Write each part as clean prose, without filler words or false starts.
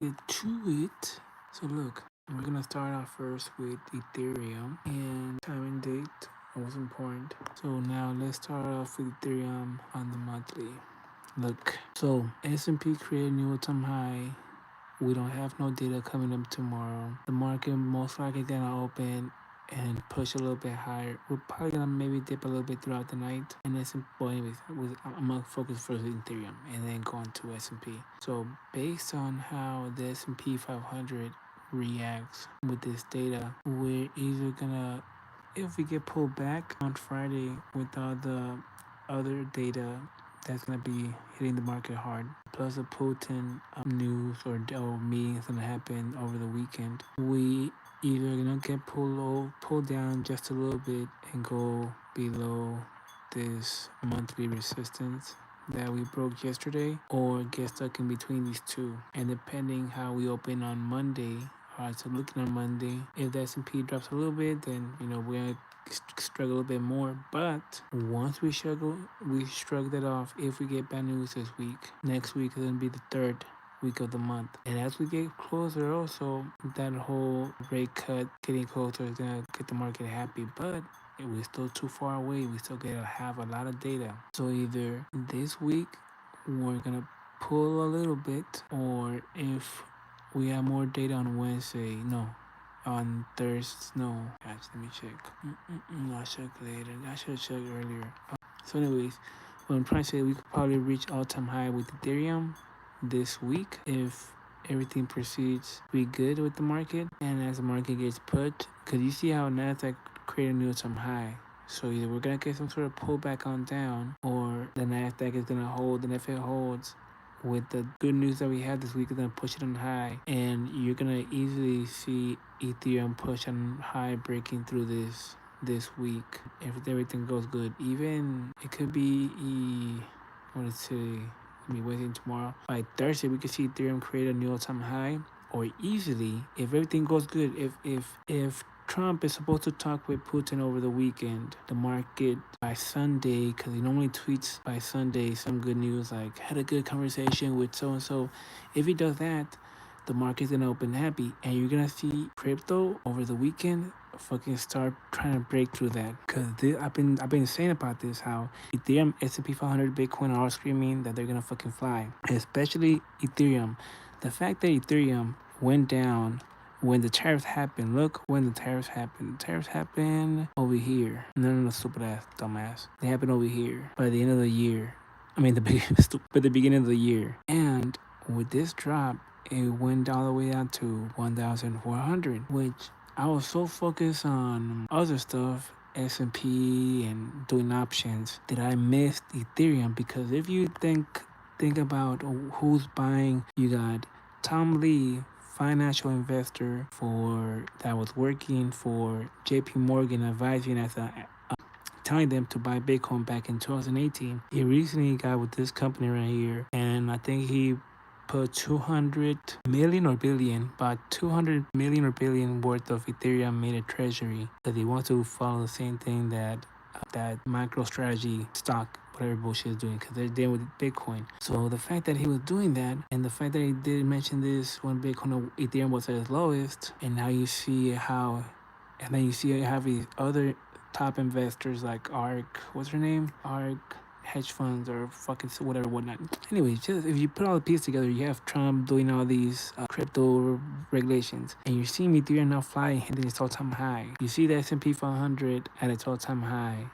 get to it. So look, we're gonna start off first with Ethereum and time and date. Was important. So now let's start off with Ethereum on the monthly. Look, so S&P created new all-time high. We don't have no data coming up tomorrow. The market most likely gonna open and push a little bit higher. We're probably gonna maybe dip a little bit throughout the night. And well, anyways, I'm gonna focus first on Ethereum and then go on to S&P. So based on how the SP500 reacts with this data, we're either gonna, if we get pulled back on Friday with all the other data that's gonna be hitting the market hard, plus a Putin news or meeting that's gonna happen over the weekend, we either gonna get pulled down just a little bit and go below this monthly resistance that we broke yesterday, or get stuck in between these two. And depending how we open on Monday, alright, so looking on Monday, if the S&P drops a little bit, then we're gonna struggle a bit more. But once we shrug that off. If we get bad news this week, next week is gonna be the third week of the month. And as we get closer, also that whole rate cut getting closer is gonna get the market happy. But we're still too far away. We still gotta have a lot of data. So either this week we're gonna pull a little bit, or if we have more data on Wednesday, on Thursday, no. Actually, let me check. I'll check later. I should have checked earlier. So anyways, what I'm trying to say, we could probably reach all-time high with Ethereum this week if everything proceeds to be good with the market. And as the market gets put, because you see how NASDAQ created a new all-time high. So either we're going to get some sort of pullback on down, or the NASDAQ is going to hold, and if it holds, with the good news that we had this week, is going to push it on high, and you're going to easily see Ethereum push on high, breaking through this week if everything goes good. Even it could be what is today? Waiting tomorrow. By Thursday, we could see Ethereum create a new all-time high, or easily, if everything goes good, if Trump is supposed to talk with Putin over the weekend, the market by Sunday, because he normally tweets by Sunday some good news like had a good conversation with so and so. If he does that, the market's gonna open happy, and you're gonna see crypto over the weekend fucking start trying to break through that. Cause I've been saying about this, how Ethereum, S&P500, Bitcoin are all screaming that they're gonna fucking fly, especially Ethereum. The fact that Ethereum went down when the tariffs happened. Look when the tariffs happened. The tariffs happened over here. No, stupid ass, dumbass. They happened over here by the end of the year. I mean, by the beginning of the year. And with this drop, it went all the way down to 1,400, which I was so focused on other stuff, S&P and doing options, that I missed Ethereum. Because if you think about who's buying, you got Tom Lee, financial investor that was working for JP Morgan, advising as telling them to buy Bitcoin back in 2018. He recently got with this company right here, and I think he put 200 million or billion, about 200 million or billion worth of Ethereum made a treasury, because he wants to follow the same thing that MicroStrategy stock, whatever bullshit is doing, because they're dealing with Bitcoin. So the fact that he was doing that, and the fact that he did mention this when Ethereum was at its lowest, and now you see how, and then you see how these other top investors like ARK, what's her name? ARK hedge funds or fucking whatever, whatnot. Anyways, just if you put all the pieces together, you have Trump doing all these crypto regulations, and you're seeing Ethereum now flying, hitting its all-time high. You see the S&P 500 at its all-time high.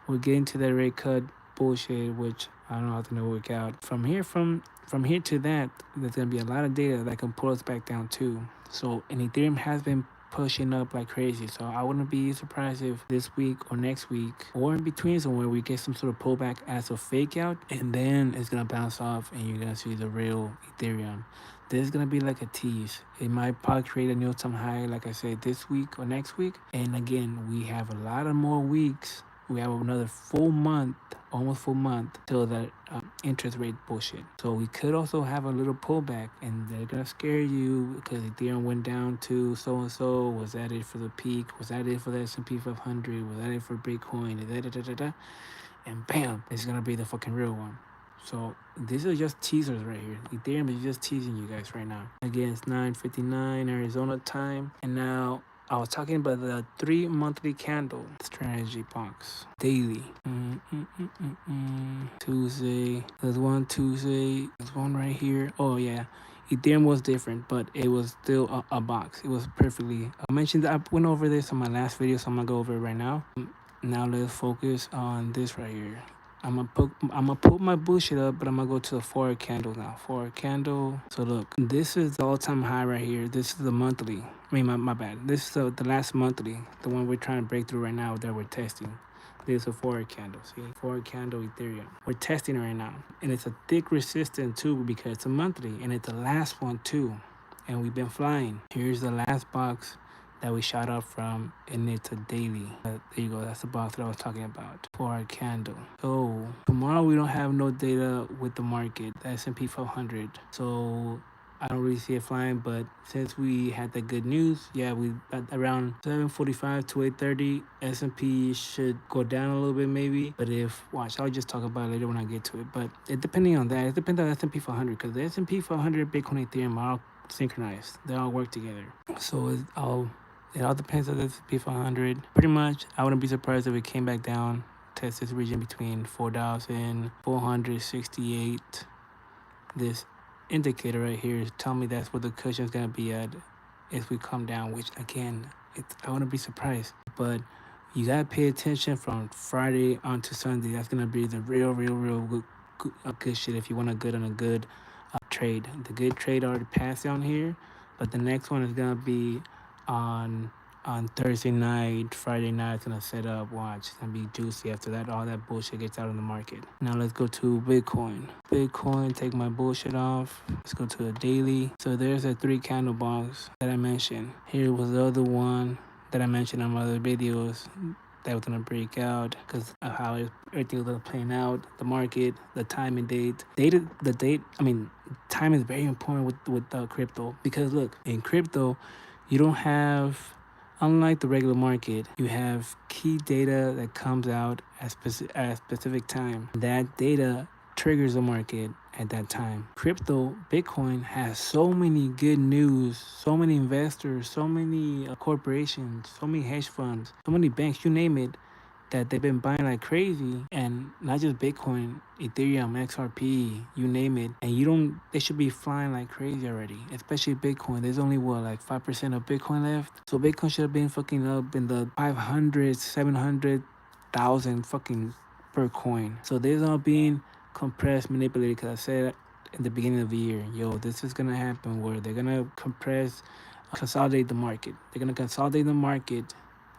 We're getting to that rate cut bullshit, which I don't know how it's gonna work out. From here to that, there's gonna be a lot of data that can pull us back down too. So, and Ethereum has been pushing up like crazy. So I wouldn't be surprised if this week or next week or in between somewhere we get some sort of pullback as a fake out, and then it's gonna bounce off and you're gonna see the real Ethereum. This is gonna be like a tease. It might probably create a new all-time high, like I said, this week or next week. And again, we have a lot of more weeks. We have another full month, almost full month, till that interest rate bullshit. So we could also have a little pullback, and they're gonna scare you because Ethereum went down to so and so. Was that it for the peak? Was that it for the S&P 500? Was that it for Bitcoin? And bam, it's gonna be the fucking real one. So these are just teasers right here. Ethereum is just teasing you guys right now. Again, it's 9:59 Arizona time, and now I was talking about the 3 monthly candle strategy box daily. Tuesday. There's one Tuesday. There's one right here. Oh yeah. Ethereum was different, but it was still a box. It was perfectly. I mentioned that I went over this on my last video, so I'm gonna go over it right now. Now let's focus on this right here. I'm gonna put my bullshit up, but I'm gonna go to the 4 candle now. 4 candle. So look, this is the all-time high right here. This is the monthly. I mean, my bad. This is the last monthly, the one we're trying to break through right now that we're testing. This is a 4 candle. See, 4 candle Ethereum. We're testing it right now, and it's a thick resistance too because it's a monthly, and it's the last one too, and we've been flying. Here's the last box that we shot up from, and it's a daily. There you go. That's the box that I was talking about. 4 candle. So tomorrow we don't have no data with the market, the S&P 500. So I don't really see it flying, but since we had the good news, yeah, we at around 7:45 to 8:30, S&P should go down a little bit maybe. But watch, I'll just talk about it later when I get to it. But it depending on that, it depends on the S&P 500 because the S&P 500, Bitcoin, Ethereum are all synchronized. They all work together. So it all depends on the S&P 500. Pretty much, I wouldn't be surprised if it came back down, test this region between 4,468. This indicator right here is telling me that's where the cushion is gonna be at if we come down. Which again, I wouldn't be surprised, but you gotta pay attention from Friday on to Sunday. That's gonna be the real good shit if you want a good trade. The good trade already passed down here, but the next one is gonna be on Thursday night. Friday night it's gonna set up. Watch, it's gonna be juicy after that. All that bullshit gets out in the market. Now let's go to Bitcoin. Take my bullshit off. Let's go to the daily. So there's a 3 candle box that I mentioned. Here was the other one that I mentioned on my other videos that was gonna break out because of how everything was playing out, the market, the time and date. Time is very important with crypto because look, in crypto, you don't have, unlike the regular market, you have key data that comes out at a specific time. That data triggers the market at that time. Crypto, Bitcoin has so many good news, so many investors, so many corporations, so many hedge funds, so many banks, you name it, that they've been buying like crazy. And not just Bitcoin, Ethereum, XRP, you name it. And they should be flying like crazy already, especially Bitcoin. There's only like 5% of Bitcoin left. So Bitcoin should have been fucking up in the 500, 700,000 fucking per coin. So there's all being compressed, manipulated, because I said in the beginning of the year, this is gonna happen where they're gonna consolidate the market. They're gonna consolidate the market.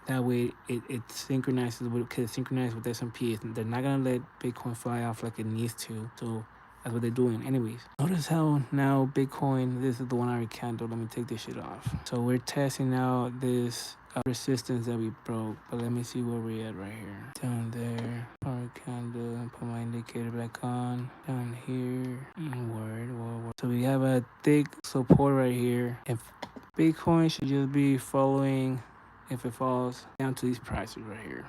That way it synchronizes with S&P. They're not gonna let Bitcoin fly off like it needs to. So that's what they're doing. Anyways, notice how now Bitcoin, this is the 1 hour candle. Let me take this shit off. So we're testing out this resistance that we broke, but let me see where we at right here. Down there, power candle, put my indicator back on. Down here, word. So we have a thick support right here. If Bitcoin should just be following, if it falls down to these prices right here,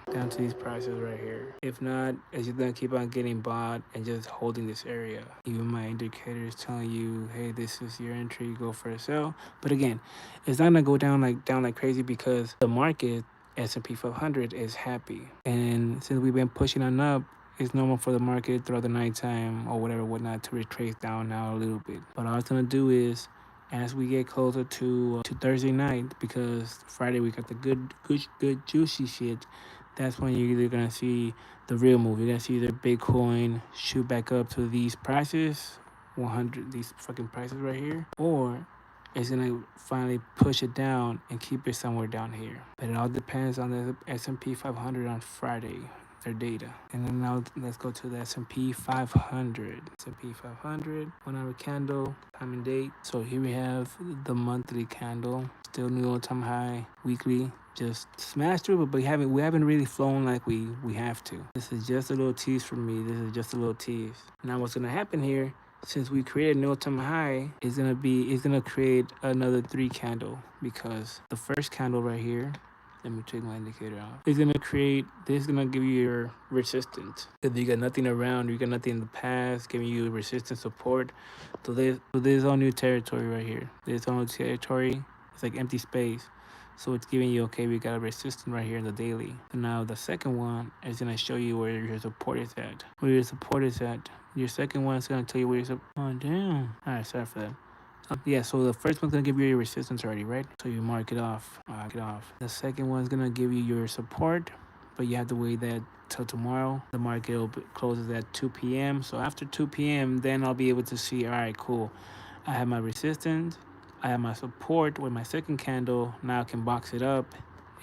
if not, it's just gonna keep on getting bought and just holding this area. Even my indicator is telling you, hey, this is your entry, go for a sell. But again, it's not gonna go down like crazy because the market, S&P 500, is happy. And since we've been pushing on up, it's normal for the market throughout the nighttime or whatnot to retrace down now a little bit. But all it's gonna do is, as we get closer to Thursday night, because Friday we got the good juicy shit, that's when you're either gonna see the real move. You're gonna see either Bitcoin shoot back up to these prices, 100, these fucking prices right here, or it's gonna finally push it down and keep it somewhere down here. But it all depends on the S&P 500 on Friday, their data. And then now let's go to the S&P 500. S&P 500, 1 hour candle, time and date. So here we have the monthly candle, still new all-time high. Weekly, just smashed through it, but we haven't really flown like we have to. This is just a little tease for me. Now what's gonna happen here, since we created new all-time high, is gonna create another 3 candle, because the first candle right here Let me take my indicator off. It's gonna create, this is gonna give you your resistance. If you got nothing around, you got nothing in the past giving you resistance support. So there's all new territory right here. There's all new territory. It's like empty space. So it's giving you, okay, we got a resistance right here in the daily. So now the second one is gonna show you where your support is at. Where your support is at. Your second one is gonna tell you where your support. Oh damn. Alright, sorry for that. Yeah, so the first one's gonna give you your resistance already, right? So you mark it off. The second one's gonna give you your support, but you have to wait that till tomorrow. The market closes at 2 p.m. So after 2 p.m., then I'll be able to see, all right, cool. I have my resistance, I have my support with my second candle. Now I can box it up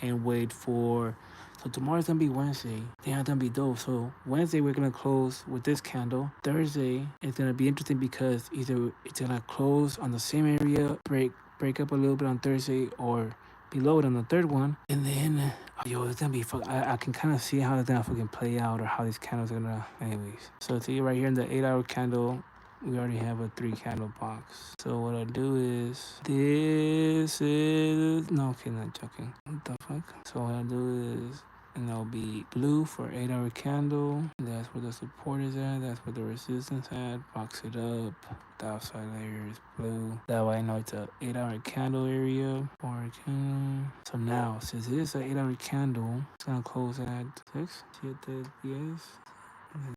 and wait for. So tomorrow's gonna be Wednesday. Damn, it's gonna be dope. So Wednesday we're gonna close with this candle. Thursday it's gonna be interesting because either it's gonna close on the same area, break up a little bit on Thursday, or below it on the third one, and then it's gonna be I can kind of see how it's gonna fucking play out, or how these candles are gonna. Anyways, so see right here in the 8-hour candle, we already have a 3 candle box. So what I do is, this is, no, okay, not joking. What the fuck? So what I do is, and that'll be blue for 8-hour candle. That's where the support is at. That's where the resistance at. Box it up. The outside layer is blue. That way I know it's a 8-hour candle area. 4-hour candle. So now, since it is an 8-hour candle, it's gonna close at 6. See what that is?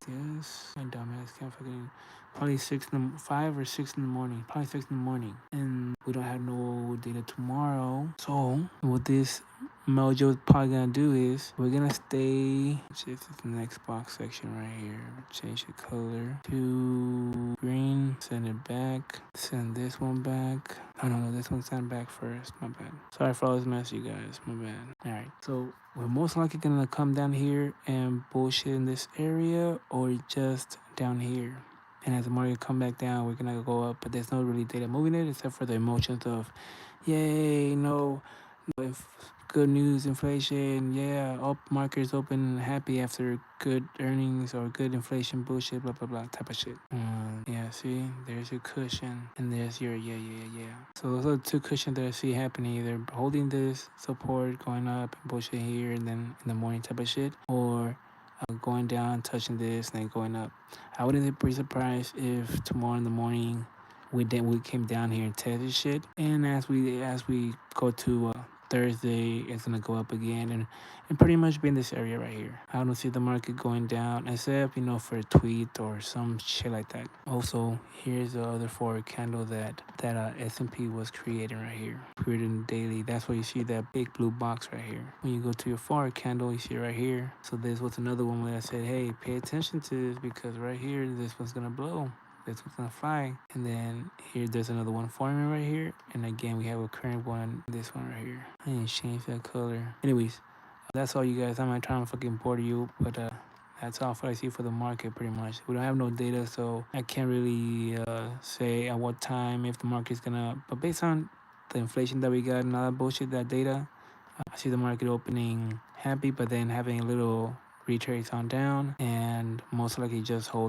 Yes, my dumbass can't fucking. Probably 5 or 6 in the morning. Probably 6 in the morning, and we don't have no data tomorrow. So what this Mojo is probably gonna do is we're gonna stay. This is the next box section right here. Change the color to green. Send it back. Send this one back. Oh no, this one sent back first. My bad. Sorry for all this mess, you guys. My bad. All right, so we're most likely gonna come down here and bullshit in this area, or just down here. And as the market come back down, we're gonna go up, but there's no really data moving it except for the emotions of, yay, no good news, inflation, yeah, up markets open happy after good earnings or good inflation bullshit, blah blah blah type of shit. Yeah, see, there's your cushion, and there's your yeah. So those are the two cushions that I see happening, either holding this support, going up and bullshit here, and then in the morning type of shit, or going down, touching this, and then going up. I wouldn't be surprised if tomorrow in the morning we came down here and tested shit, and as we go to Thursday, it's gonna go up again, and pretty much be in this area right here. I don't see the market going down, except for a tweet or some shit like that. Also, here's the other forward candle that S&P was creating right here, creating daily. That's why you see that big blue box right here. When you go to your forward candle, you see it right here. So this was another one where I said, hey, pay attention to this, because right here, this one's gonna blow. This one's gonna fly. And then here, there's another one forming right here. And again, we have a current one, this one right here. I didn't change that color. Anyways, that's all, you guys. I'm not trying to fucking bore you, but that's all what I see for the market pretty much. We don't have no data, so I can't really say at what time if the market's gonna. But based on the inflation that we got and all that bullshit, that data, I see the market opening happy, but then having a little retrace on down, and most likely just holding.